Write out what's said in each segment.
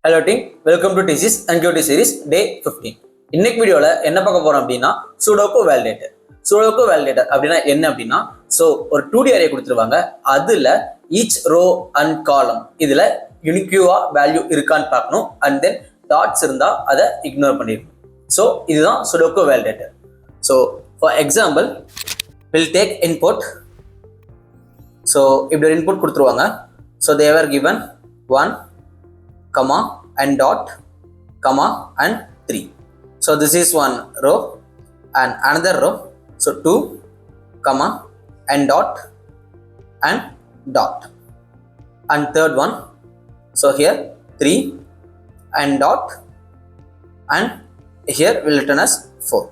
Hello team, welcome to TCS NQT series day 15. இன்னைக்கு வீடியோல என்ன பார்க்க போறோம் அப்படின்னா Sudoku Validator. Sudoku Validator அப்படின்னா என்ன அப்படின்னா ஒரு 2D array கொடுத்துருவாங்க. அதுல each row and column இதுல unique-ஆ வேல்யூ இருக்கான்னு பார்க்கணும் and then dots இருந்தா அதை இக்னோர் பண்ணிடணும். இதுதான் Sudoku Validator. For example, we'll take input. இப்படி ஒரு input கொடுத்துருவாங்க. They were given 1, comma and dot, comma and 3. This is one row and another row. 2, comma and dot and dot. And third one. Here 3 and dot and here will return as 4.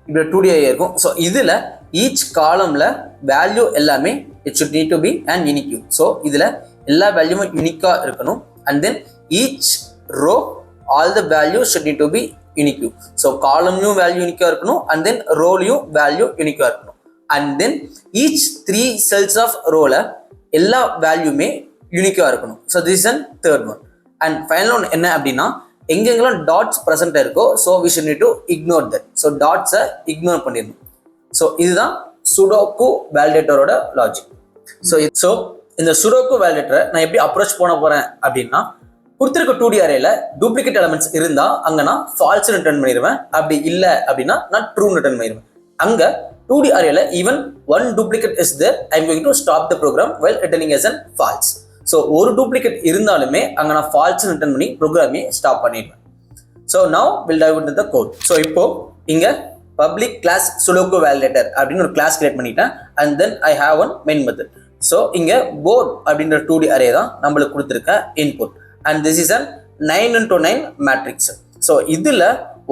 இப்படி 2D இருக்கும். இதுல each columnல value எல்லாமே it should need to be an unique. இதுல எல்லா வேல்யூவும் யூனிக்கா இருக்கணும். And then each row all the values should need to be unique. Column value unique இருக்கணும் and then row value unique இருக்கணும். And then each 3 cells of row ல எல்லா வேல்யூமே யூனிக்கா இருக்கணும். This is the third one. And final one என்ன அப்படின்னா எங்கெங்கெல்லாம் dots present இருக்கோ we should need to ignore that. Dots ignore பண்ணிடணும். இதுதான் Sudoku Validator ஓட லாஜிக். இந்த Sudoku Validator நான் எப்படி அப்ரோச் பண்ண போறேன் அப்படின்னா கொடுத்திருக்க 2D அரேல டூப்ளிகேட் எலிமெண்ட்ஸ் இருந்தா அங்க நான் ஃபால்ஸ் ரிட்டர்ன் பண்ணிடுவேன். அப்படி இல்ல அப்படின்னா நான் ட்ரூ ரிட்டர்ன் பண்ணிடுவேன். அங்க 2D அரேல even one duplicate is there, I am going to stop the program while returning as an false. ஒரு டூப்ளிகேட் இருந்தாலுமே அங்க நான் ஃபால்ஸ் ரிட்டர்ன் பண்ணி ப்ரோக்ராமை ஸ்டாப் பண்ணிடுவேன். Now we'll dive into the code. இப்போ இங்க public class Sudoku Validator அப்படின்னு ஒரு கிளாஸ் கிரியேட் பண்ணிட்டேன் and then I have one main method. இங்க board அப்படின்ற 2D அரே தான் நம்மளுக்கு கொடுத்திருக்க input and this is an 9x9 matrix. இதுல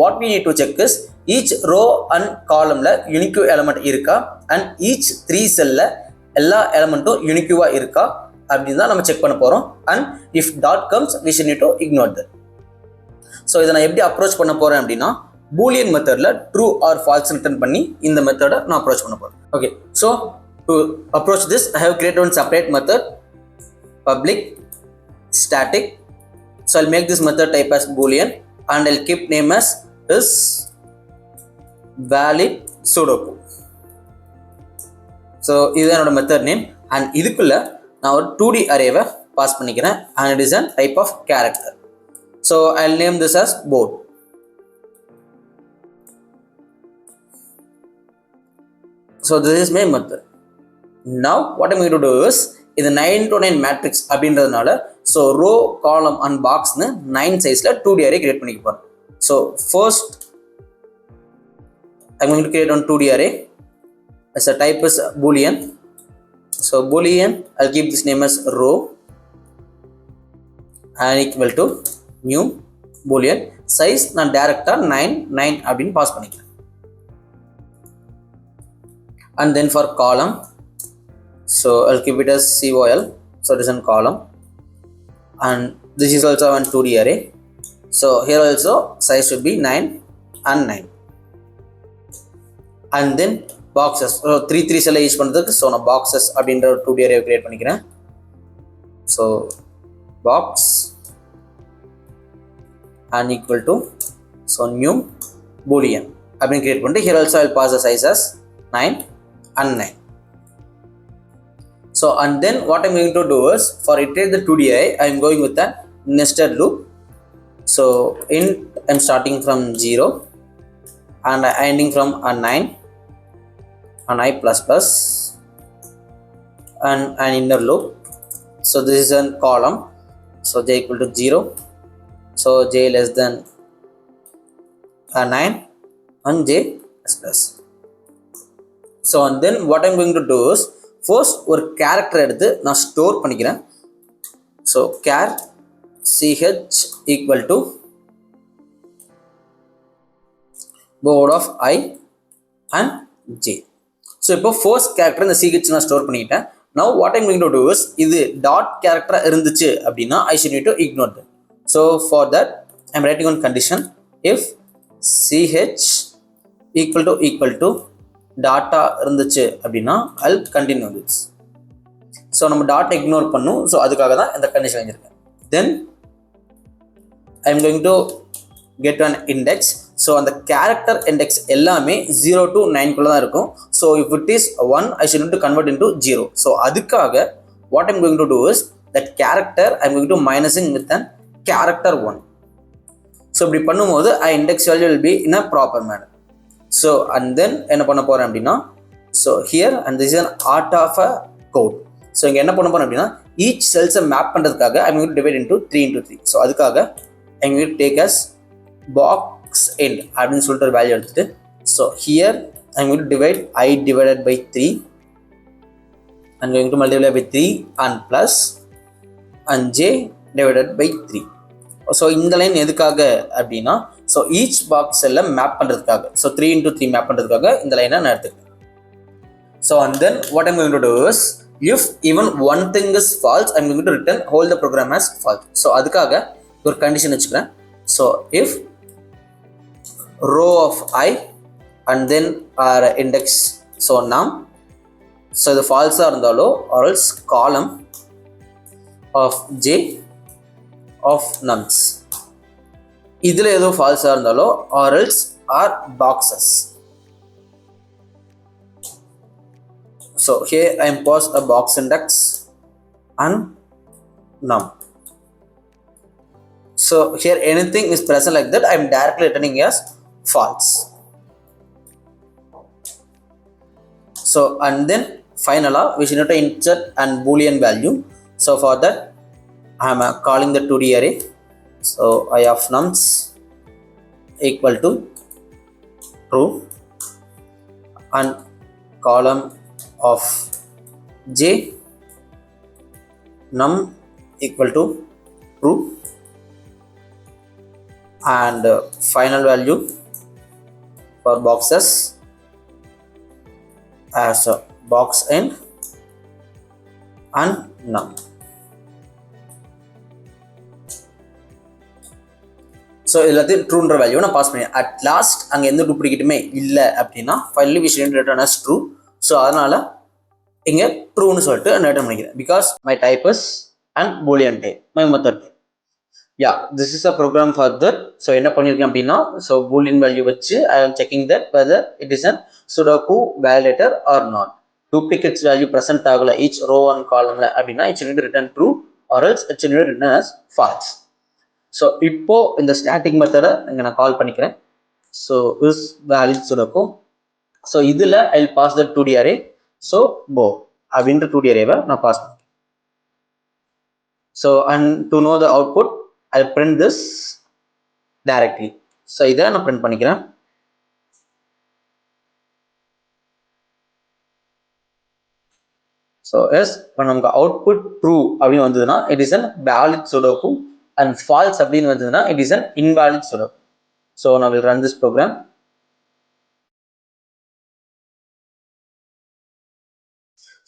what we need to check is each row and columnல unique element இருக்கா and each 3 cellல எல்லா elementம் unique-ஆ இருக்கா அப்படின்னு தான் நம்ம செக் பண்ண போறோம். and if dot comes we should need to ignore that. இதை நான் எப்படி அப்ரோச் பண்ண போறேன் அப்படின்னா boolean மெத்தட்ல true or false ரிட்டர்ன் பண்ணி இந்த மெத்தட நான் அப்ரோச் பண்ண போறேன். Okay, to approach this I have created one separate method, public static. I'll make this method type as boolean and I'll keep name as is valid Sudoku. இது என்னோட method name and இதுக்குள்ள நான் ஒரு 2D அரேவை pass பண்ணிக்கிறேன் and it is a type of character. I'll name this as board. This is my method. Now what I'm going to do is இது 9x9 matrix அப்படின்றதுனால row, column and box 9 sizeல 2D array create பண்ணிக்க போறேன். First I'm going to create one 2D array as a type is boolean. Boolean I'll keep this name as row and equal to new boolean size நான் டைரக்டா 9 அப்படின்னு pass பண்ணிக்கிறேன். And then for column I'll keep it as COL, it is a column and this is also one 2D array. Here also size should be 9 and 9 and then boxes 3 cell use பண்றதுக்கு நான் boxes அப்படிங்கற ஒரு 2D array create பண்ணிக்கிறேன். box and equal to new boolean அப்படின்னு create பண்ணிட்டு here also I'll pass the size as 9 and 9. And then what I'm going to do is for iterate the 2D array I am going with a nested loop. Int I'm starting from 0 and ending from a 9 and I plus plus and an inner loop. This is a column, j equal to 0, j less than 9 and j plus plus. And then what I'm going to do is first ஒரு character எடுத்து நான் store பண்ணிக்கிறேன். char ch equal to board of I and j. இப்போ first character இந்த ch நான் store பண்ணிட்டேன். Now what I'm going to do is இது dot character இருந்துச்சு அப்படின்னா I should need to ignore that. For that I'm writing one condition, if ch equal to data இருந்துச்சு அப்படின்னா I'll continue this. நம்ம dot ignore பண்ணும். அதுக்காக தான் இந்த கண்டிஷன் வச்சிருக்கேன். தென் I'm going to get an index. So on the character index எல்லாமே 0 to 9 குள்ள தான் இருக்கும். So if it is 1, I should need to convert into 0. So அதுக்காக what I'm going to do is that character I'm going to minusing with an character 1. So இப்படி பண்ணும்போது index value will be in a proper manner. So and then என்ன பண்ண போறேன் அப்படின்னா, so here and this is an art of a code. So இங்க என்ன பண்ண போறேன் அப்படின்னா, each cells map பண்றதுக்காக I'm going to divide into 3 into 3. So அதுக்காக I'm going to take as box end அப்படின்னு சொல்லிட்டு ஒரு வேல்யூ எடுத்துட்டு, so here I'm going to divide I divided by 3. I'm going to multiply by 3 and plus and j divided by 3. So இந்த line எதுக்காக அப்படின்னா, so each box எல்லாம் map பண்றதுக்காக, so 3 into 3 map பண்றதுக்காக இந்த லைனை நான் எடுத்துக்கிறேன். So and then what I'm going to do is, if even one thing is false, I'm going to return whole the program as false. So அதுக்காக ஒரு condition வச்சுக்கிறேன். So if row of I and then our index so num, so the false இருந்தாலோ or else column of j of nums இதுல ஏதோ false இருந்தாலோ or else are boxes. So here I impose a box index and num. So here anything is present like that, I am directly returning as false. So and then finally we should need to insert an boolean value. So for that I am calling the 2D array. So I of nums equal to true and column of j num equal to true and final value for boxes as a box end and num. So எல்லாத்தையும் ட்ரூன்ற value நான் pass பண்ணி at last அங்க எந்த டூப்ளிகேட்டுமே இல்லை அப்படின்னா finally we should return as true. So அதனால இங்கே ட்ரூன்னு சொல்லிட்டு நான் ரிட்டர்ன் பண்ணிக்கிறேன், because my type is and boolean type my method. Yeah this is a program for that. So என்ன பண்ணியிருக்கேன் அப்படின்னா, ஸோ பூலியன் வேல்யூ வச்சு I am checking that whether it is an sudoku validator or not. Duplicates value present ஆகல each row and காலம்ல அப்படின்னா it's need return true or else it's need return as false. So இப்போ இந்த static மெத்தடை இங்கே நான் call பண்ணிக்கிறேன். So is valid sudoku. So இதில் I will pass the 2D array. So போ அப்படின்ற 2D அரேவை நான் பாஸ் பண்ணேன். So and to know the output I print this directly. So இதை நான் பிரிண்ட் பண்ணிக்கிறேன். ஸோ எஸ் இப்போ நமக்கு அவுட்புட் ட்ரூ அப்படின்னு வந்ததுன்னா it is an valid sudoku and false அப்படின்னு வந்ததுன்னா it is an invalid sudoku. So நான் will run this program.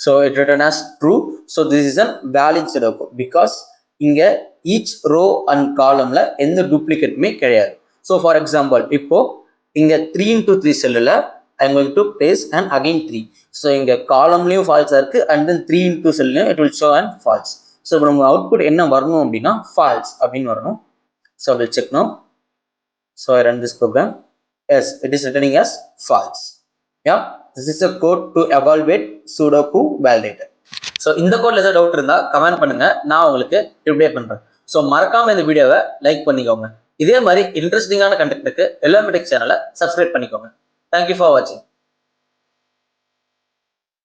So it written as true. So this is a valid Sudoku because இங்க each row and columnல எந்த duplicate மே கிடையாது. So for example இப்போ இங்க 3 into 3 செல்லுல I am going to place and again 3. So இங்க columnலயும் false இருக்கு and then 3 into செல்லுலயும் it will show and false. So நம்ம output என்ன வரணும் அப்படின்னா false அப்படின்னு வரணும். So we'll check now. So I run this program. Yes, it is returning as false. Yeah, this is a code to evaluate Sudoku Validator. So இந்த கோட்ல ஏதாவது doubt இருந்தால் கமெண்ட் பண்ணுங்க, நான் உங்களுக்கு ரிப்ளை பண்றேன். ஸோ மறக்காம இந்த வீடியோவை லைக் பண்ணிக்கோங்க. இதே மாதிரி இன்ட்ரெஸ்டிங்கான கண்டென்ட்டுக்கு Yellowmatics சேனலை சப்ஸ்கிரைப் பண்ணிக்கோங்க. தேங்க்யூ ஃபார் வாட்சிங்.